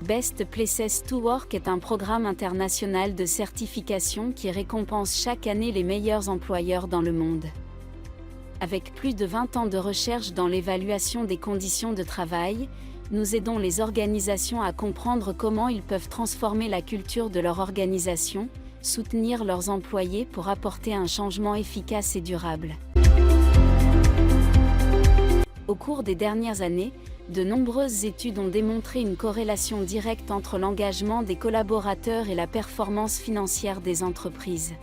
Best Places to Work est un programme international de certification qui récompense chaque année les meilleurs employeurs dans le monde. Avec plus de 20 ans de recherche dans l'évaluation des conditions de travail, nous aidons les organisations à comprendre comment ils peuvent transformer la culture de leur organisation, soutenir leurs employés pour apporter un changement efficace et durable. Au cours des dernières années, de nombreuses études ont démontré une corrélation directe entre l'engagement des collaborateurs et la performance financière des entreprises.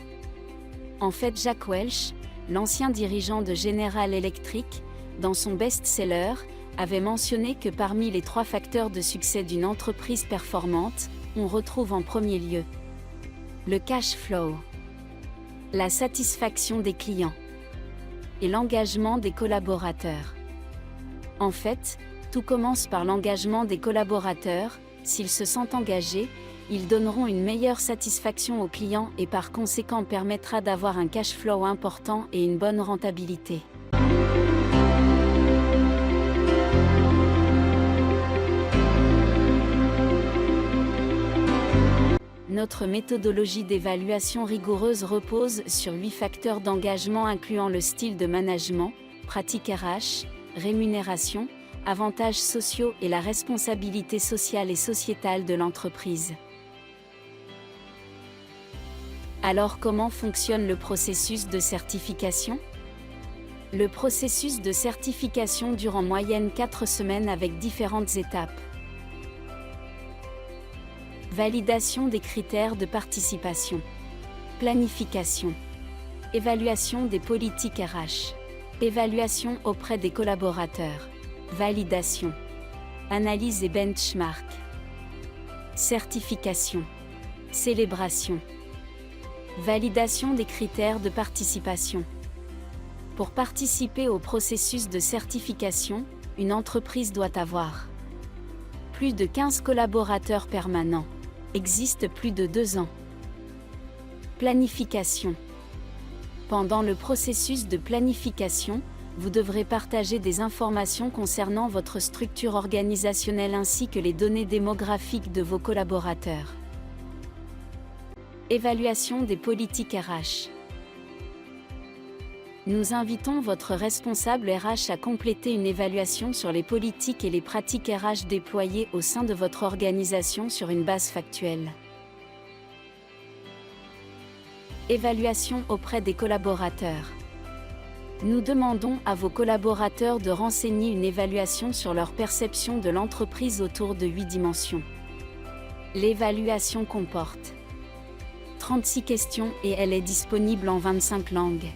En fait, Jack Welch, l'ancien dirigeant de General Electric, dans son best-seller, avait mentionné que parmi les 3 facteurs de succès d'une entreprise performante, on retrouve en premier lieu le cash flow, la satisfaction des clients et l'engagement des collaborateurs. En fait, tout commence par l'engagement des collaborateurs. S'ils se sentent engagés, ils donneront une meilleure satisfaction aux clients et par conséquent permettra d'avoir un cash flow important et une bonne rentabilité. Notre méthodologie d'évaluation rigoureuse repose sur 8 facteurs d'engagement incluant le style de management, pratiques RH, rémunération, avantages sociaux et la responsabilité sociale et sociétale de l'entreprise. Alors comment fonctionne le processus de certification ? Le processus de certification dure en moyenne 4 semaines avec différentes étapes. Validation des critères de participation. Planification. Évaluation des politiques RH. Évaluation auprès des collaborateurs. Validation. Analyse et benchmark. Certification. Célébration. Validation des critères de participation. Pour participer au processus de certification, une entreprise doit avoir plus de 15 collaborateurs permanents. Existe plus de 2 ans. Planification. Pendant le processus de planification, vous devrez partager des informations concernant votre structure organisationnelle ainsi que les données démographiques de vos collaborateurs. Évaluation des politiques RH. Nous invitons votre responsable RH à compléter une évaluation sur les politiques et les pratiques RH déployées au sein de votre organisation sur une base factuelle. Évaluation auprès des collaborateurs. Nous demandons à vos collaborateurs de renseigner une évaluation sur leur perception de l'entreprise autour de 8 dimensions. L'évaluation comporte 36 questions et elle est disponible en 25 langues.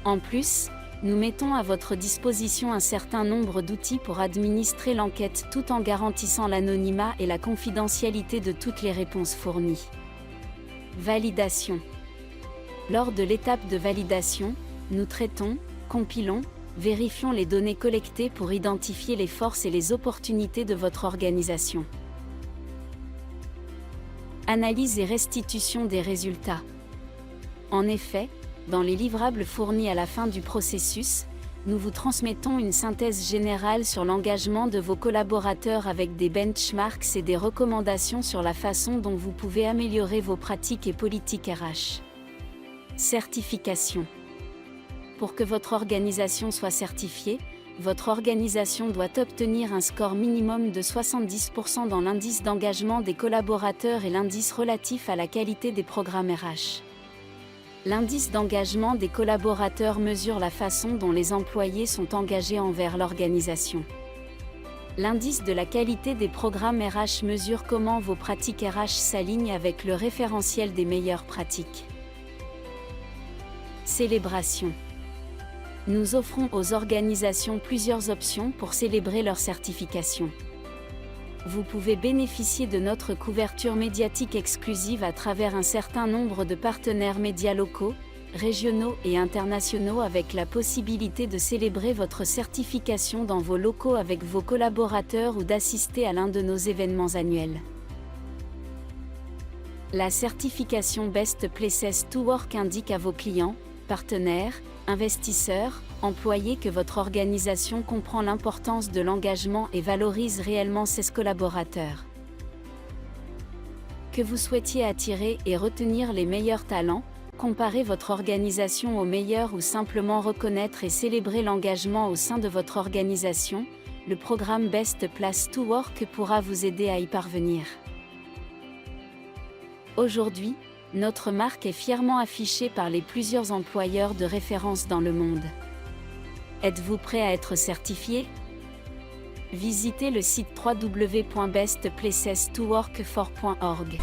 En plus, nous mettons à votre disposition un certain nombre d'outils pour administrer l'enquête tout en garantissant l'anonymat et la confidentialité de toutes les réponses fournies. Validation. Lors de l'étape de validation, nous traitons, compilons, vérifions les données collectées pour identifier les forces et les opportunités de votre organisation. Analyse et restitution des résultats. En effet, dans les livrables fournis à la fin du processus, nous vous transmettons une synthèse générale sur l'engagement de vos collaborateurs avec des benchmarks et des recommandations sur la façon dont vous pouvez améliorer vos pratiques et politiques RH. Certification. Pour que votre organisation soit certifiée, votre organisation doit obtenir un score minimum de 70% dans l'indice d'engagement des collaborateurs et l'indice relatif à la qualité des programmes RH. L'indice d'engagement des collaborateurs mesure la façon dont les employés sont engagés envers l'organisation. L'indice de la qualité des programmes RH mesure comment vos pratiques RH s'alignent avec le référentiel des meilleures pratiques. Célébration. Nous offrons aux organisations plusieurs options pour célébrer leur certification. Vous pouvez bénéficier de notre couverture médiatique exclusive à travers un certain nombre de partenaires médias locaux, régionaux et internationaux avec la possibilité de célébrer votre certification dans vos locaux avec vos collaborateurs ou d'assister à l'un de nos événements annuels. La certification Best Places to Work indique à vos clients, partenaires, investisseurs, employés que votre organisation comprend l'importance de l'engagement et valorise réellement ses collaborateurs. Que vous souhaitiez attirer et retenir les meilleurs talents, comparer votre organisation aux meilleurs ou simplement reconnaître et célébrer l'engagement au sein de votre organisation, le programme Best Place to Work pourra vous aider à y parvenir. Aujourd'hui, notre marque est fièrement affichée par les plusieurs employeurs de référence dans le monde. Êtes-vous prêt à être certifié? Visitez le site www.bestplacesToWorkfor.org.